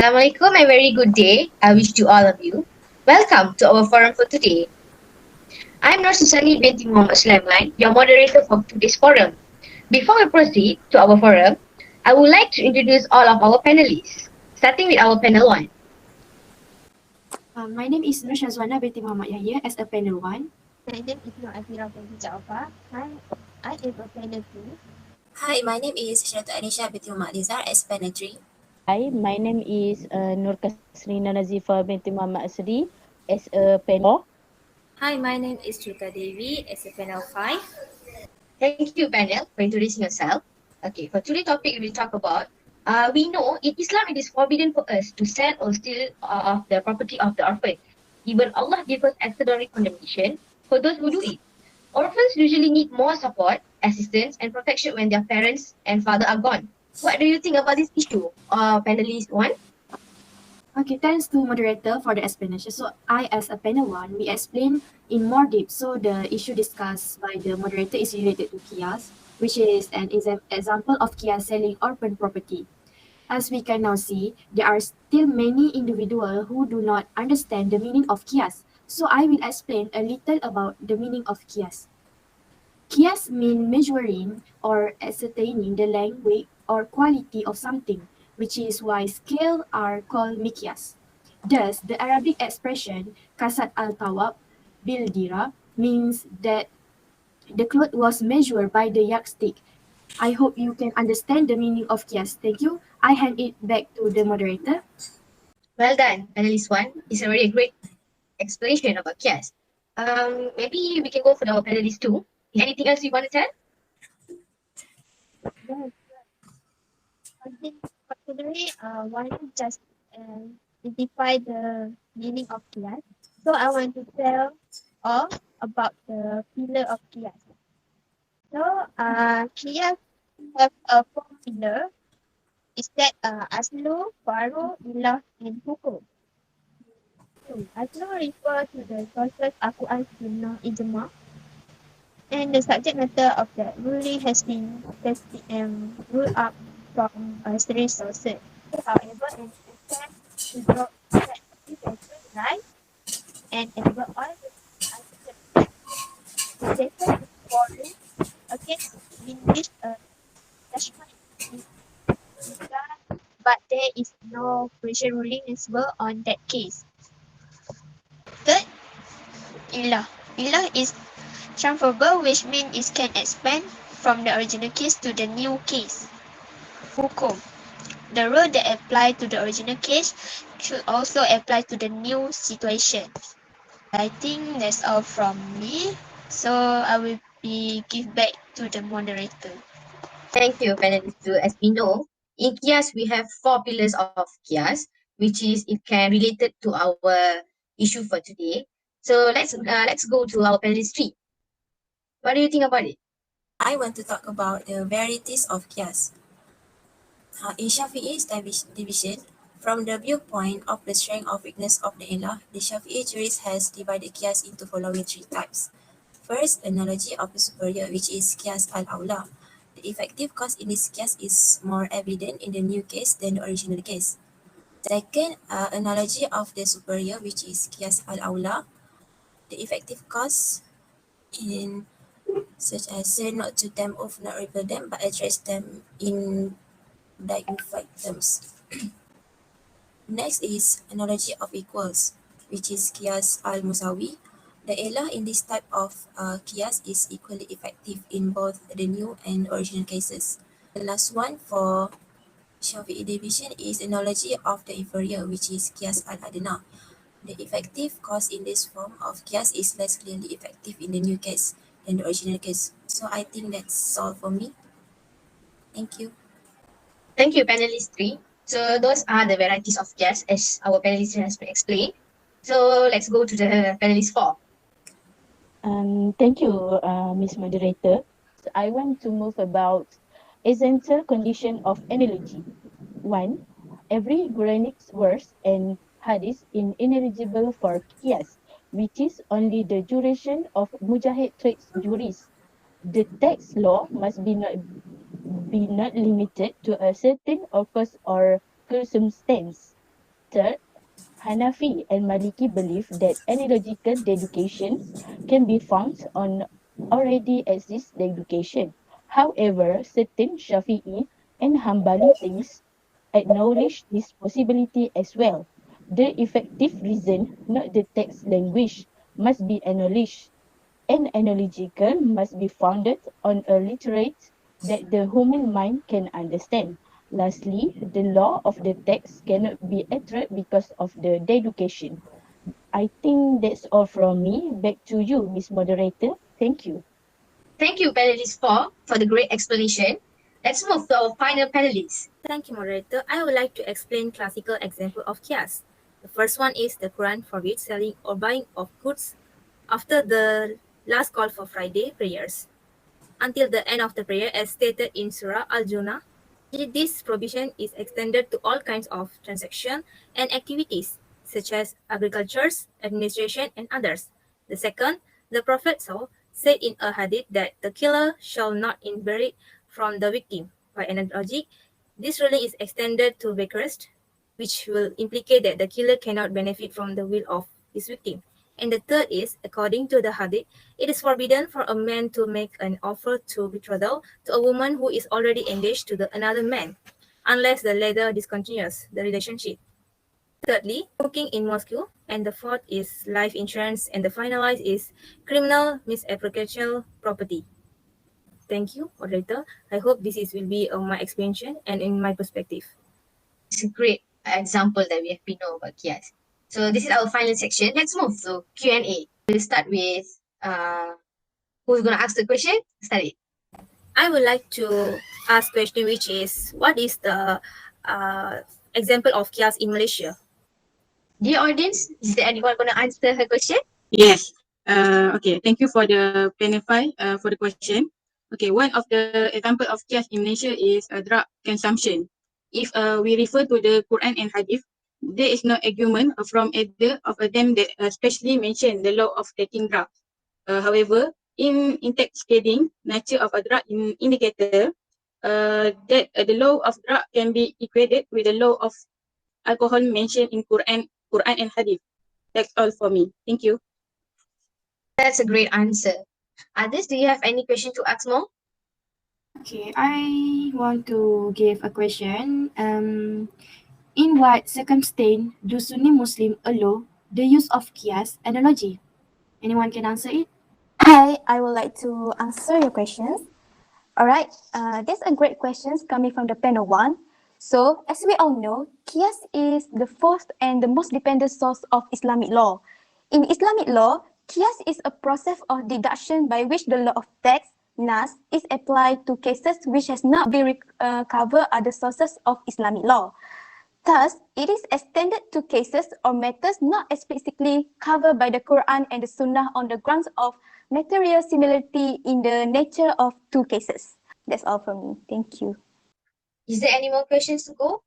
Assalamualaikum and very good day. I wish to all of you. Welcome to our forum for today. I'm Nur Susani binti Muhammad Sulaiman, your moderator for today's forum. Before we proceed to our forum, I would like to introduce all of our panelists, starting with our panel one. My name is Nur Shazwana binti Muhammad Yahya as a panel 1. My name is Nur Azira binti Jaafar. I am a panel 2. Hi, my name is Syaratu Anisha binti Muhammad Lizar as panel 3. Hi, my name is Nur Kasrina Nazifa binti Muhammad Asri as a panel. Hi, my name is Chuka Devi as a panel 5. Thank you, panel, for introducing yourself. Okay, for today's topic, we will talk about we know in Islam it is forbidden for us to sell or steal of the property of the orphan. Even Allah gives us extraordinary condemnation for those who do it. Orphans usually need more support, assistance, and protection when their parents and father are gone. What do you think about this issue, panelist one? Okay, thanks to moderator for the explanation. So I as a panel 1, we explain in more depth. So the issue discussed by the moderator is related to Qiyas, which is an example of Qiyas selling orphan property. As we can now see, there are still many individuals who do not understand the meaning of Qiyas. So I will explain a little about the meaning of Qiyas. Qiyas mean measuring or ascertaining the length, weight, or quality of something, which is why scale are called miqyas. Thus, the Arabic expression kasat al-tawab bil dira means that the cloth was measured by the yardstick. I hope you can understand the meaning of qiyas. Thank you. I hand it back to the moderator. Well done, panelist one. It's already a great explanation about Qiyas. Maybe we can go for the panelist two. Anything else you want to tell? Yes. I think particularly one just identify the meaning of Qiyas. So I want to tell all about the pillar of Qiyas. So Qiyas have a four pillar. Is that Aslu, Faru, Ilah, and Hukum. So Aslu refer to the sources Al-Quran, Sunnah, Ijma, and the subject matter of that ruling has been tested and ruled up from three sources. However, an attempt to draw that is a good right and overall accepted. The data is falling against English judgment in regard, but there is no pressure ruling as well on that case. Third, Ilah. Ilah is transferable, which means it can expand from the original case to the new case. Hukum. The rule that apply to the original case should also apply to the new situation. I think that's all from me. So I will give back to the moderator. Thank you, panelist two. As we know, in Qiyas we have four pillars of Qiyas, which is it can related to our issue for today. So let's go to our panelist three. What do you think about it? I want to talk about the varieties of Qiyas. In Shafi'i's division, from the viewpoint of the strength or weakness of the ilah, the Shafi'i jurist has divided Qiyas into following three types. First, analogy of the superior, which is Qiyas al-Awla. The effective cause in this Qiyas is more evident in the new case than the original case. Second, analogy of the superior, which is Qiyas al-Awla. The effective cause in such as say not to them off, not repel them, but address them in dignified terms. Next is analogy of equals, which is Qiyas al-Musawi. The ilah in this type of Qiyas is equally effective in both the new and original cases. The last one for Shafi'i division is analogy of the inferior, which is Qiyas al-Adna. The effective cause in this form of Qiyas is less clearly effective in the new case than the original case. So I think that's all for me. Thank you. Thank you, panelist three. So those are the varieties of Qiyas as our panelist has explained. So let's go to the panelist four. Thank you, Ms. Moderator. So I want to move about essential condition of analogy. 1. Every Quranic verse and hadith is ineligible for qiyas, which is only the duration of mujahid trades juris. The text law must be not limited to a certain purpose or circumstance. Third, Hanafi and Maliki believe that analogical deducations can be found on already existing deducation. However, certain Shafi'i and Hanbali things acknowledge this possibility as well. The effective reason, not the text language, must be acknowledged. An analogical must be founded on a literate that the human mind can understand. Lastly, the law of the text cannot be altered because of the deducation. I think that's all from me. Back to you, Miss Moderator. Thank you. Thank you, panelist 4, for the great explanation. Let's move to our final panelist. Thank you, moderator. I would like to explain classical example of Qiyas. The first one is the Quran forbids selling or buying of goods after the last call for Friday prayers until the end of the prayer as stated in Surah Al-Junah. This provision is extended to all kinds of transactions and activities such as agriculture, administration, and others. The second, the Prophet said in a hadith that the killer shall not inherit from the victim. By analogy, this ruling is extended to bequest, which will implicate that the killer cannot benefit from the will of his victim. And the third is, according to the hadith, it is forbidden for a man to make an offer to betrothal to a woman who is already engaged to another man, unless the latter discontinues the relationship. Thirdly, smoking in Moscow. And the fourth is life insurance. And the finalized is criminal misappropriation property. Thank you, moderator. I hope will be my explanation and in my perspective. It's a great example that we have been know about Qiyas. So this is our final section. Let's move to Q&A. We'll start with who's going to ask the question? Start it. I would like to ask question which is, what is the example of Qiyas in Malaysia? Dear audience, is there anyone going to answer her question? Yes. Okay. Thank you for the Penify for the question. Okay. One of the example of Qiyas in Malaysia is drug consumption. If we refer to the Quran and Hadith, there is no argument from either of them that especially mention the law of taking drugs. However, in intoxicating nature of a drug indicator, that the law of drug can be equated with the law of alcohol mentioned in Quran and Hadith. That's all for me. Thank you. That's a great answer. Others, do you have any question to ask more? Okay, I want to give a question. In what circumstance do Sunni Muslim allow the use of Qiyas analogy? Anyone can answer it? Hi, I would like to answer your questions. All right, that's a great question coming from the panel one. So, as we all know, Qiyas is the first and the most dependent source of Islamic law. In Islamic law, Qiyas is a process of deduction by which the law of text, Nas, is applied to cases which has not been covered other sources of Islamic law. Thus, it is extended to cases or matters not explicitly covered by the Quran and the Sunnah on the grounds of material similarity in the nature of two cases. That's all from me. Thank you. Is there any more questions to go?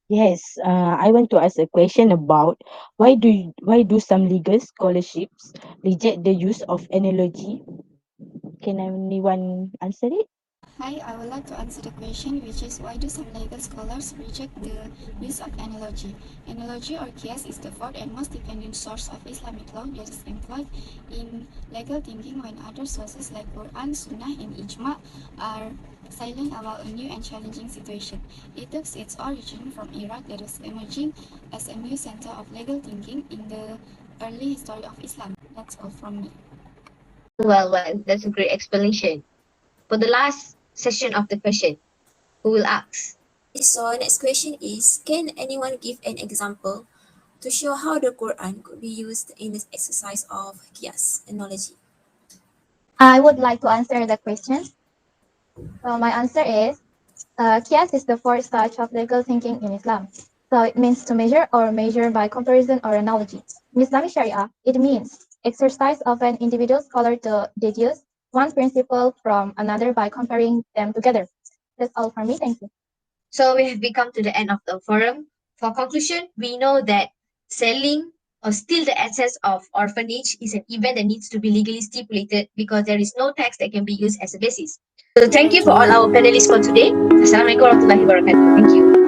Yes, I want to ask a question about why do some legal scholarships reject the use of analogy? Can anyone answer it? Hi, I would like to answer the question, which is why do some legal scholars reject the use of analogy? Analogy or Qiyas is the fourth and most dependent source of Islamic law that is employed in legal thinking when other sources like Quran, Sunnah, and Ijma are silent about a new and challenging situation. It took its origin from Iraq that was emerging as a new center of legal thinking in the early history of Islam. That's all from me. Well, that's a great explanation. For the last session of the question, who will ask? So next question is, can anyone give an example to show how the Quran could be used in the exercise of Qiyas analogy? I would like to answer the question. So my answer is, Qiyas is the fourth stage of legal thinking in Islam. So it means to measure or measure by comparison or analogy. In Islamic Sharia, it means exercise of an individual scholar to deduce one principle from another by comparing them together. That's all from me. Thank you. So we have become to the end of the forum. For conclusion, we know that selling or steal the assets of orphanage is an event that needs to be legally stipulated because there is no tax that can be used as a basis. So thank you for all our panelists for today. Assalamualaikum warahmatullahi wabarakatuh. Thank you.